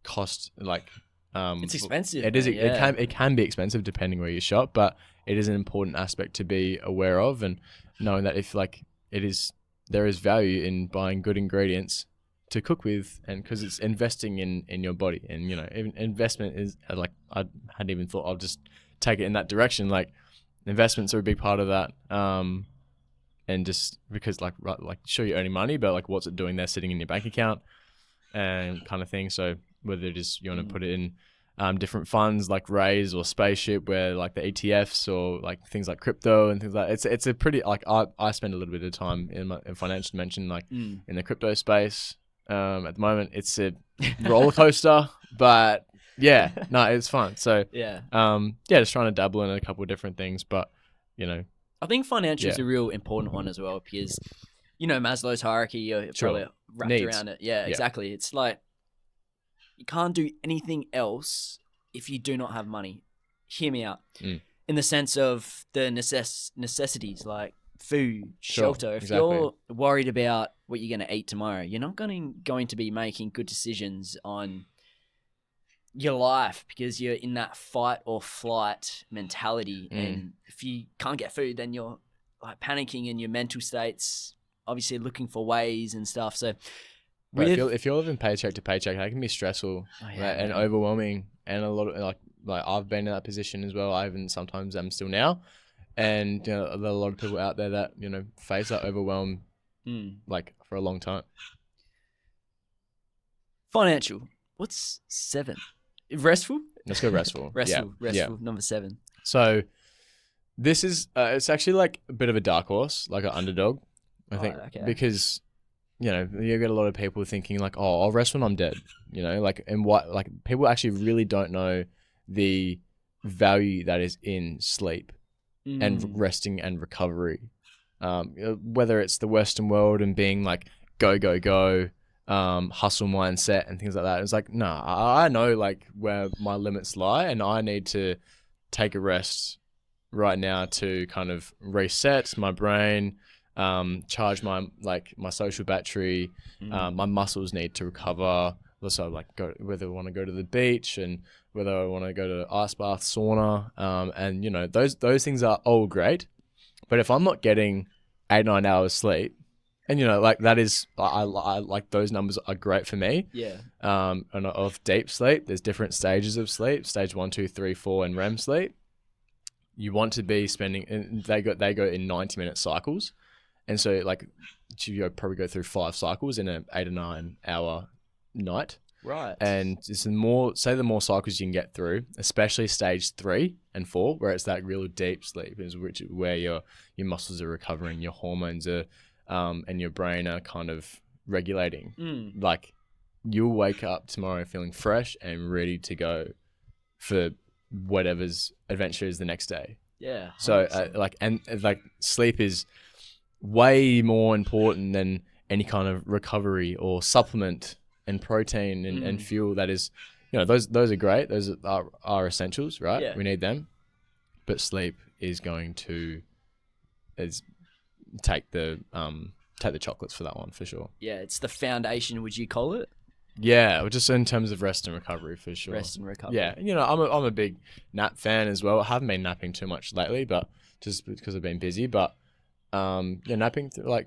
cost like. It's expensive. It is. Man, yeah. It can be expensive depending where you shop, but it is an important aspect to be aware of, and knowing that if there is value in buying good ingredients to cook with, and because it's investing in your body, and even investment is like, I hadn't even thought, I'll just take it in that direction. Like investments are a big part of that, and just because like sure, you're earning money, but like what's it doing there sitting in your bank account and kind of thing. So whether it is you want to put it in different funds like Raise or Spaceship, where like the ETFs or like things like crypto and things like that. It's a pretty like I spend a little bit of time in financial dimension, like in the crypto space. At the moment it's a roller coaster, but it's fun. So just trying to dabble in a couple of different things, but I think financial is a real important one as well, because Maslow's hierarchy, you're probably wrapped around it. Yeah, exactly. It's like you can't do anything else if you do not have money. Hear me out. In the sense of the necessities like food, shelter. If you're worried about what you're going to eat tomorrow, you're not going to be making good decisions on your life, because you're in that fight or flight mentality. And if you can't get food, then you're like panicking, and your mental state's obviously looking for ways and stuff. So if you're living paycheck to paycheck, that can be stressful and overwhelming, and a lot of like I've been in that position as well. I even sometimes am still now, and there are a lot of people out there that face that overwhelm like for a long time. Financial. What's 7? Restful? Let's go restful. Restful. Number 7. So this is it's actually like a bit of a dark horse, like an underdog, I think, because you get a lot of people thinking like, oh, I'll rest when I'm dead, and people actually really don't know the value that is in sleep and resting and recovery. Whether it's the Western world and being like go hustle mindset and things like that, it's like, nah, I know like where my limits lie, and I need to take a rest right now to kind of reset my brain, charge my social battery. My muscles need to recover. Also, like whether I want to go to the beach, and whether I want to go to ice bath, sauna, and those things are all great. But if I'm not getting 8-9 hours sleep, and like that is, I like those numbers are great for me. Yeah. And of deep sleep, there's different stages of sleep: stage 1, 2, 3, 4, and REM sleep. You want to be spending, and they go in 90-minute cycles. And so, like, you probably go through 5 cycles in an 8 or 9 hour night. Right. And it's the more cycles you can get through, especially stage 3 and 4, where it's that real deep sleep, is where your muscles are recovering, your hormones are, and your brain are kind of regulating. Like, you'll wake up tomorrow feeling fresh and ready to go for whatever's adventure is the next day. Yeah. So, sleep is way more important than any kind of recovery or supplement and protein and fuel. That is, those are great. Those are essentials, right? Yeah. We need them. But sleep is going to take the chocolates for that one, for sure. Yeah, it's the foundation, would you call it? Yeah, just in terms of rest and recovery, for sure. Rest and recovery. Yeah, I'm a big nap fan as well. I haven't been napping too much lately, but just because I've been busy. But napping through like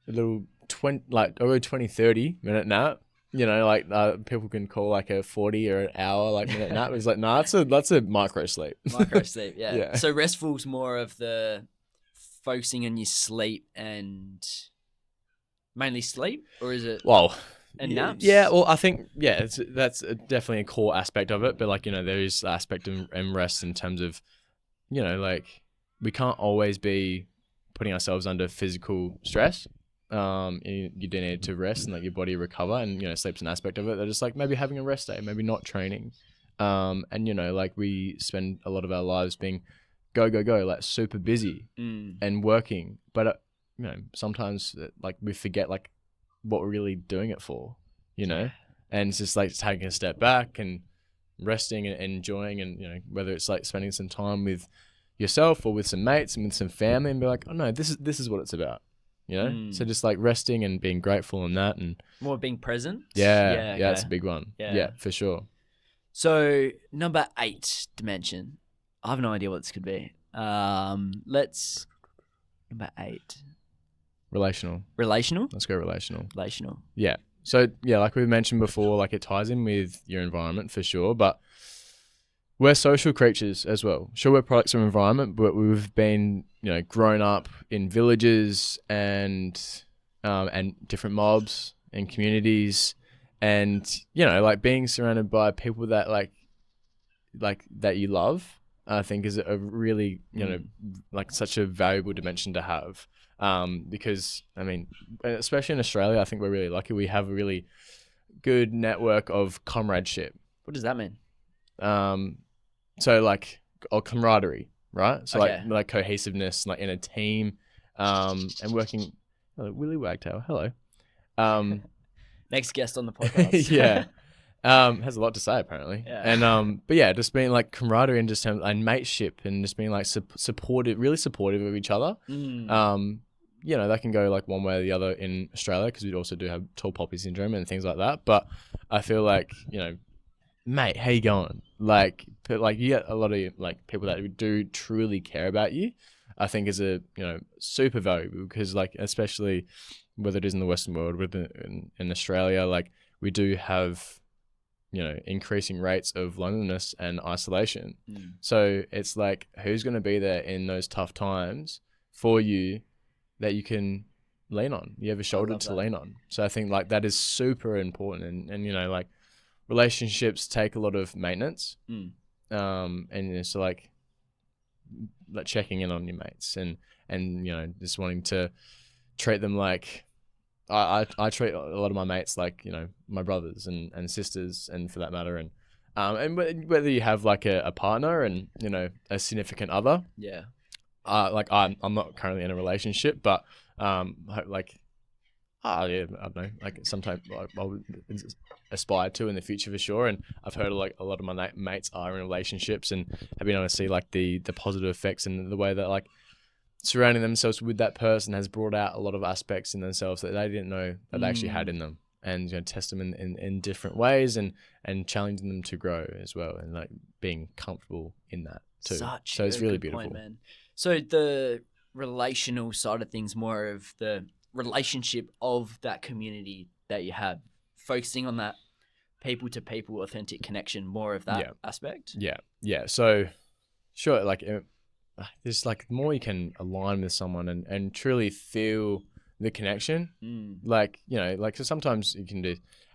a little 20-30 minute nap. People can call like a 40 or an hour minute nap. It's like, nah, that's a micro sleep. Micro sleep, yeah. Yeah. So restful's more of the focusing on your sleep and Mainly sleep, or is it Well, and naps? Yeah, well, I think, that's definitely a core aspect of it. But like, there is the aspect and rest in terms of, like we can't always be putting ourselves under physical stress. You do need to rest and let your body recover, and sleep's an aspect of it. They're just like maybe having a rest day, maybe not training, and like we spend a lot of our lives being go, like super busy and working, but sometimes like we forget like what we're really doing it for, and it's just like taking a step back and resting and enjoying, and whether it's like spending some time with yourself or with some mates and with some family, and be like, oh no, this is what it's about, so just like resting and being grateful in that, and more being present. Okay. That's a big one. Yeah, for sure. So number 8 dimension, I have no idea what this could be. Let's number 8. Relational. Let's go relational. Yeah. So yeah, like we mentioned before, like it ties in with your environment for sure, but we're social creatures as well. Sure, we're products of environment, but we've been, grown up in villages and different mobs and communities, and like being surrounded by people that like that you love, I think is a really like such a valuable dimension to have. Because I mean, especially in Australia, I think we're really lucky. We have a really good network of comradeship. What does that mean? So like camaraderie, right? So Okay. like cohesiveness, like in a team, and working. Hello, Willie Wagtail. Hello. Next guest on the podcast. Yeah. Has a lot to say apparently. Yeah. And but yeah, just being like camaraderie and just and mateship, and just being like supportive, really supportive of each other. That can go like one way or the other in Australia, because we also do have tall poppy syndrome and things like that. But I feel like, mate, how you going? Like you get a lot of like people that do truly care about you, I think is a, super valuable, because like, especially whether it is in the Western world, whether in Australia, like we do have, increasing rates of loneliness and isolation. So it's like, who's going to be there in those tough times for you that you can lean on? You have a shoulder to lean on. So I think like that is super important, and like relationships take a lot of maintenance. And it's like checking in on your mates, and just wanting to treat them like I treat a lot of my mates like, my brothers and sisters, and for that matter, and whether you have like a partner and, a significant other. Yeah. Like I'm not currently in a relationship, but like, yeah, I don't know, like sometimes I would aspire to in the future for sure. And I've heard like a lot of my mates are in relationships and have been able to see like the positive effects, and the way that like surrounding themselves with that person has brought out a lot of aspects in themselves that they didn't know that they actually had in them, and test them in different ways, and challenging them to grow as well, and like being comfortable in that too. So it's really beautiful. Point, man. So the relational side of things, more of the relationship of that community that you have, focusing on that people to people authentic connection, more of that aspect. Yeah. So sure, like there's like the more you can align with someone and truly feel the connection, like, like, so sometimes you can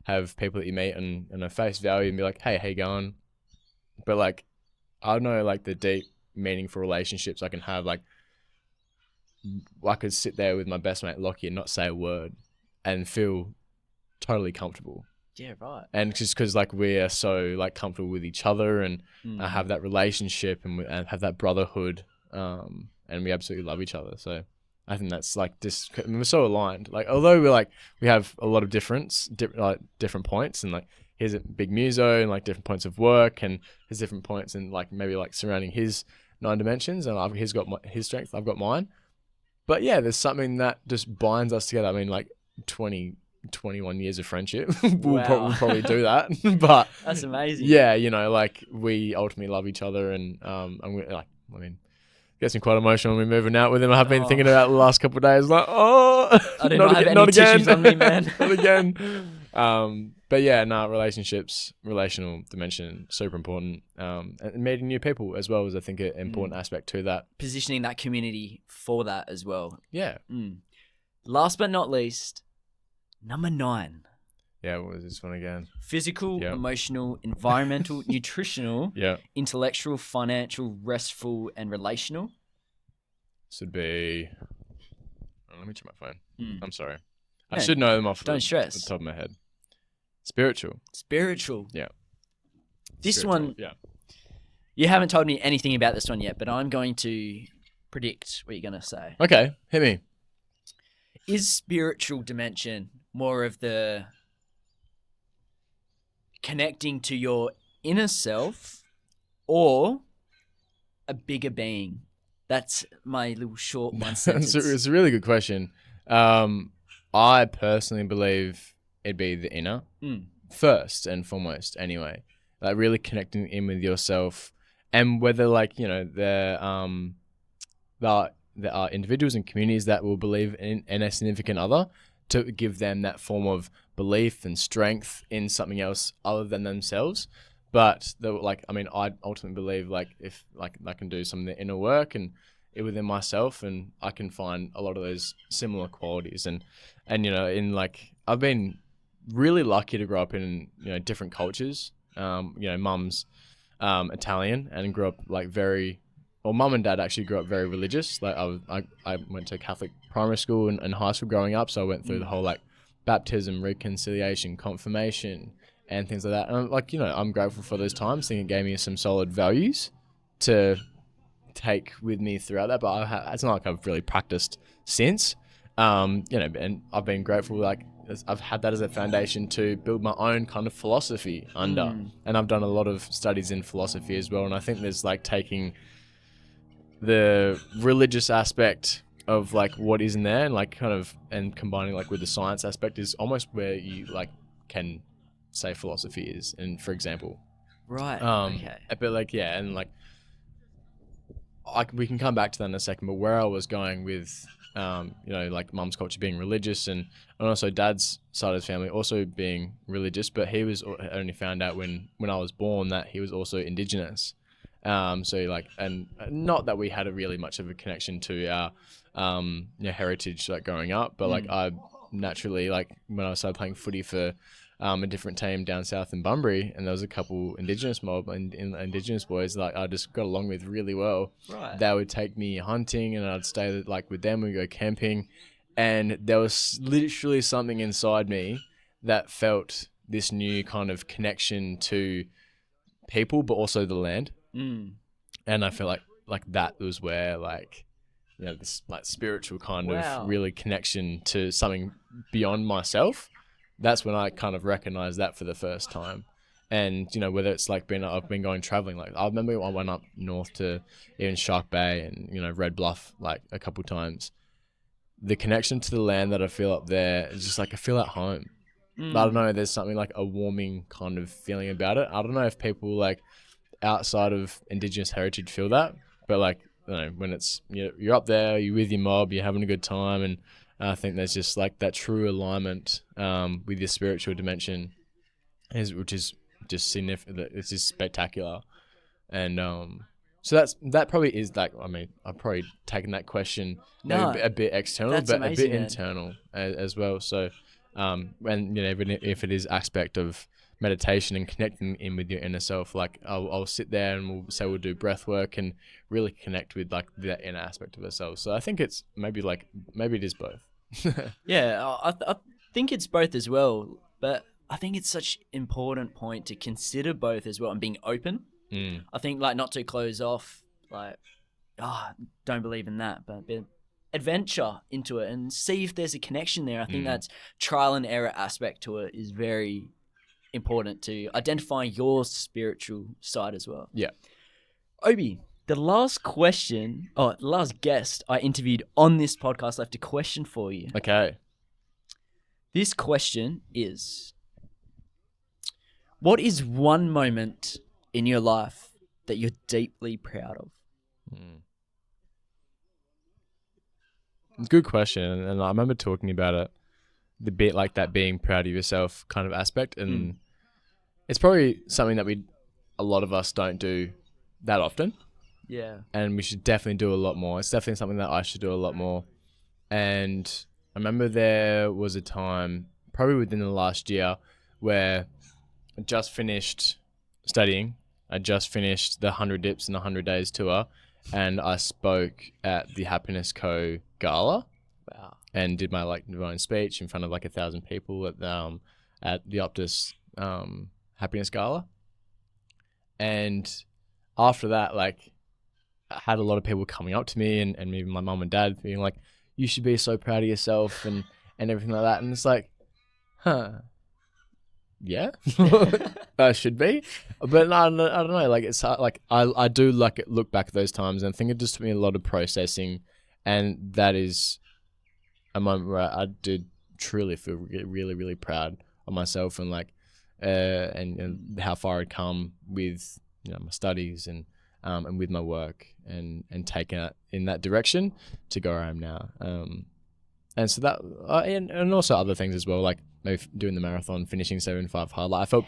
have people that you meet and a face value and be like, hey, how you going? But like, I know like the deep meaningful relationships I can have, like I could sit there with my best mate Lockie and not say a word and feel totally comfortable. Yeah, right. And just because like we are so like comfortable with each other, and have that relationship, and have that brotherhood, and we absolutely love each other. So I think that's like we're so aligned. Like, although we have a lot of different points, and like here's a big muso and like different points of work, and his different points, and like maybe like surrounding his 9 dimensions, and he's got his strength, I've got mine. But yeah, there's something that just binds us together. I mean, like 21 years of friendship. we'll probably do that. But that's amazing. Yeah, like we ultimately love each other, and we're like, I mean, it gets me quite emotional when we're moving out with him. I've been thinking about the last couple of days, like, I do not have any tissues on me, man. Not again. But yeah, relationships, relational dimension, super important. And meeting new people as well is, I think, an important aspect to that. Positioning that community for that as well. Yeah. Last but not least, Number 9. Yeah, what was this one again? Physical, Yeah. emotional, environmental, nutritional, Yeah. intellectual, financial, restful, and relational. This would be... Oh, let me check my phone. I'm sorry. I No, should know them off don't the stress. top of my head. Spiritual. Spiritual. Yeah. This Spiritual, one, yeah. you haven't told me anything about this one yet, but I'm going to predict what you're going to say. Okay, hit me. Is spiritual dimension more of the connecting to your inner self or a bigger being? That's my little short one sentence. It's a really good question. I personally believe it'd be the inner first and foremost. Anyway, like really connecting in with yourself, and whether like there are individuals and communities that will believe in a significant other to give them that form of belief and strength in something else other than themselves. But I ultimately believe if I can do some of the inner work and within myself, and I can find a lot of those similar qualities. And I've been really lucky to grow up in different cultures. Mum's Italian and grew up mum and dad actually grew up very religious. I went to Catholic primary school and high school growing up, so I went through the whole baptism, reconciliation, confirmation, and things like that. And I'm grateful for those times. I think it gave me some solid values to take with me throughout that. But it's not like I've really practiced since. And I've been grateful. I've had that as a foundation to build my own kind of philosophy under, and I've done a lot of studies in philosophy as well. And I think there's taking the religious aspect of what is in there and combining with the science aspect is almost where you can say philosophy is. And for example, right. Okay. But we can come back to that in a second. But where I was going with mum's culture being religious and also dad's side of his family also being religious, but he was only found out when I was born that he was also indigenous. And not that we had a really much of a connection to our heritage growing up, but I naturally when I started playing footy for a different team down south in Bunbury, and there was a couple indigenous indigenous boys that I just got along with really well. Right. They would take me hunting and I'd stay with them. We'd go camping, and there was literally something inside me that felt this new kind of connection to people, but also the land. And I feel like that was where this spiritual kind of really connection to something beyond myself. That's when I kind of recognized that for the first time. And whether it's I've been going traveling, I remember I went up north to even Shark Bay and Red Bluff a couple times. The connection to the land that I feel up there is just I feel at home. I don't know, there's something a warming kind of feeling about it. I don't know if people outside of Indigenous heritage feel that, but when it's you're up there, you're with your mob, you're having a good time, and I think there's just that true alignment with your spiritual dimension, which is just significant. It's just spectacular, and so that probably is I've probably taken that question a bit external, but amazing, a bit man. internal as well. So and even if it is aspect of meditation and connecting in with your inner self, I'll sit there and we'll do breath work and really connect with that inner aspect of ourselves. So I think it's maybe it is both. Yeah, I think it's both as well, but I think it's such an important point to consider both as well and being open. I think not to close off don't believe in that, but adventure into it and see if there's a connection there. I think that's trial and error aspect to it is very important to identify your spiritual side as well. Yeah. Obie, the last guest I interviewed on this podcast left a question for you. Okay. This question is, what is one moment in your life that you're deeply proud of? Good question. And I remember talking about it, the bit that being proud of yourself kind of aspect. And it's probably something that a lot of us don't do that often. Yeah. And we should definitely do a lot more. It's definitely something that I should do a lot more. And I remember there was a time probably within the last year, where I just finished studying. I just finished the 100 Dips and 100 Days tour, and I spoke at the Happiness Co. Gala. Wow. And did my own speech in front of 1,000 people at the Optus Happiness Gala. And after that, I had a lot of people coming up to me and even my mum and dad being like, "You should be so proud of yourself," and everything like that. And it's like, yeah, I should be, but I don't know. It's hard. I do look back at those times and I think it just took me a lot of processing, and that is a moment where I did truly feel really, really proud of myself and and how far I'd come with my studies and with my work and taking it in that direction to go where I am now. And so that and also other things as well, like maybe doing the marathon, finishing 7.5 hard. I felt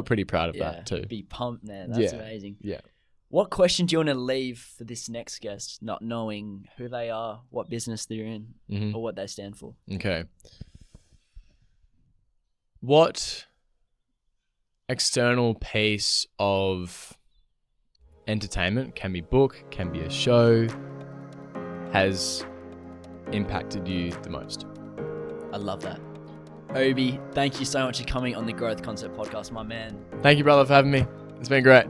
pretty proud of that too. Be pumped, man. That's amazing. Yeah. What question do you want to leave for this next guest, not knowing who they are, what business they're in, or what they stand for? Okay. What external piece of entertainment, can be book, can be a show, has impacted you the most? I love that. Obie, thank you so much for coming on the Growth Concept podcast, my man. Thank you, brother, for having me. It's been great.